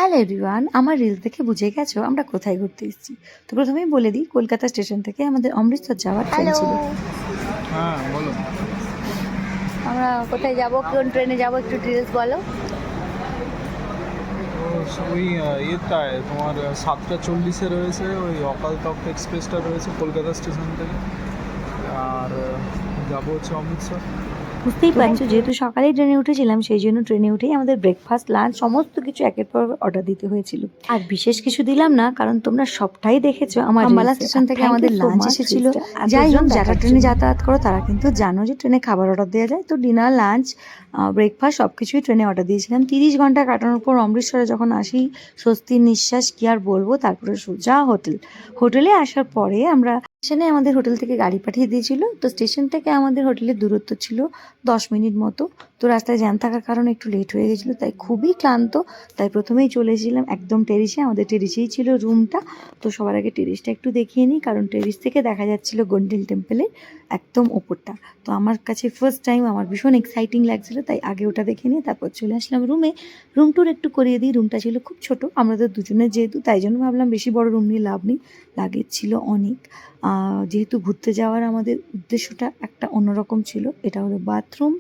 Hello everyone, আমার reels দেখে বুঝে গেছো আমরা কোথায় ঘুরতে এসেছি। তো প্রথমেই বলে দিই, কলকাতা স্টেশন থেকে আমাদের অমৃতসর যাওয়ার ট্রেন হ্যালো, ছিল। হ্যাঁ বলো। আমরা কোথায় যাব, কোন ট্রেনে যাব একটু ডিটেলস বলো। ওই ইয়েটায় তোমার 7:40 রয়েছে, ওই অকাল তখ্ত এক্সপ্রেসটা রয়েছে কলকাতা স্টেশন থেকে। আর যাবো হচ্ছে অমৃতসর। বুঝতেই পারছো, যেহেতু সকালেই ট্রেনে উঠেছিলাম সেই জন্য ট্রেনে উঠেই আমাদের ব্রেকফাস্ট, লাঞ্চ সমস্ত কিছু একের পর অর্ডার দিতে হয়েছিল। আর বিশেষ কিছু দিলাম না, কারণ তোমরা সবটাই দেখেছো আমার আম্বালা স্টেশন থেকে আমাদের লাঞ্চ এসেছিল। যাই হোক, যারা ট্রেনে যাতায়াত করো তারা কিন্তু জানো যে ট্রেনে খাবার অর্ডার দেওয়া যায়। তো ডিনার, লাঞ্চ, ব্রেকফাস্ট সব কিছুই ট্রেনে অর্ডার দিয়েছিলাম। 30 ঘন্টা কাটানোর পর অমৃতসরে যখন আসি, স্বস্তির নিঃশ্বাস কি আর বলবো। তারপরে সোজা হোটেলে আসার পরে আমরা স্টেশনে আমাদের হোটেল থেকে গাড়ি পাঠিয়ে দিয়েছিল। তো স্টেশন থেকে আমাদের হোটেলের দূরত্ব ছিল 10 মিনিট মতো। তো রাস্তায় জ্যাম থাকার কারণে একটু লেট হয়ে গেছিলো, তাই খুবই ক্লান্ত। তাই প্রথমেই চলে এসেছিলাম একদম টেরিসে। আমাদের টেরিসেই ছিল রুমটা। তো সবার আগে টেরিসটা একটু দেখিয়ে নিই, কারণ টেরিস থেকে দেখা যাচ্ছিল গোল্ডেন টেম্পলের একদম ওপরটা। তো আমার কাছে ফার্স্ট টাইম, আমার ভীষণ এক্সাইটিং লাগছিল, তাই আগে ওটা দেখে নিয়ে তারপর চলে আসলাম রুমে। রুম ট্যুর একটু করিয়ে দিই। রুমটা ছিল খুব ছোট, আমাদের দুজনের যেহেতু, তাই জন্য ভাবলাম বেশি বড় রুম নিয়ে লাভ নেই, লাগেজ ছিল অনেক। যেহেতু ঘুরতে যাওয়ার আমাদের উদ্দেশ্যটা একটা অন্যরকম ছিল। এটা হলো বাথরুম,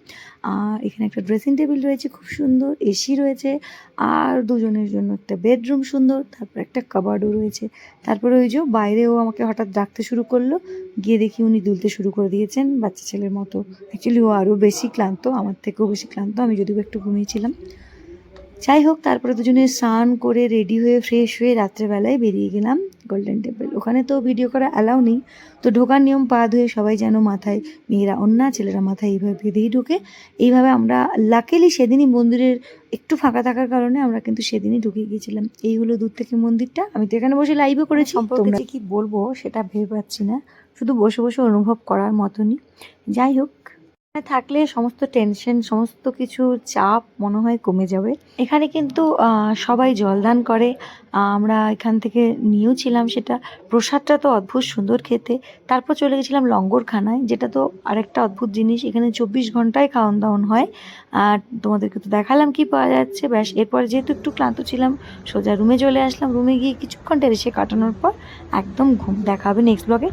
এখানে একটা ড্রেসিং টেবিল রয়েছে খুব সুন্দর, এসি রয়েছে, আর দুজনের জন্য একটা বেডরুম সুন্দর, তারপর একটা কাবার্ডও রয়েছে। তারপরে ওই যে বাইরেও আমাকে হঠাৎ ডাকতে শুরু করলো, গিয়ে দেখি উনি দুলতে শুরু করে দিয়েছেন বাচ্চা ছেলের মতো। অ্যাকচুয়ালি ও আরও বেশি ক্লান্ত, আমার থেকেও বেশি ক্লান্ত, আমি যদিও একটু ঘুমিয়েছিলাম। যাই হোক, তারপরে দুজনে স্নান করে রেডি হয়ে ফ্রেশ হয়ে রাত্রেবেলায় বেরিয়ে গেলাম গোল্ডেন টেম্পল। ওখানে তো ভিডিও করা অ্যালাউ নেই। তো ঢোকার নিয়ম, পা ধুয়ে সবাই যেন মাথায়, মেয়েরা ওড়না, ছেলেরা মাথায় এইভাবে বেঁধেই ঢোকে। এইভাবে আমরা লাকিলি সেদিনই মন্দিরের একটু ফাঁকা থাকার কারণে আমরা কিন্তু সেদিনই ঢুকে গিয়েছিলাম। এই হলো দূর থেকে মন্দিরটা। আমি তো এখানে বসে লাইভও করেছি, তোমরা কি বলবো সেটা ভেবে পাচ্ছি না, শুধু বসে বসে অনুভব করার মতনই। যাই হোক, থাকলে সমস্ত টেনশন, সমস্ত কিছু চাপ মনে হয় কমে যাবে। এখানে কিন্তু সবাই জলদান করে, আমরা এখান থেকে নিয়েও ছিলাম সেটা। প্রসাদটা তো অদ্ভুত সুন্দর খেতে। তারপর চলে গেছিলাম লঙ্গরখানায়, যেটা তো আরেকটা অদ্ভুত জিনিস। এখানে 24 ঘন্টায় খাওয়ান দাওয়ান হয়। আর তোমাদেরকে তো দেখালাম কি পাওয়া যাচ্ছে। ব্যাস, এরপর যেহেতু একটু ক্লান্ত ছিলাম, সোজা রুমে চলে আসলাম। রুমে গিয়ে কিছুক্ষণ টেরেসে কাটানোর পর একদম ঘুম। দেখা হবে নেক্সট ব্লগে।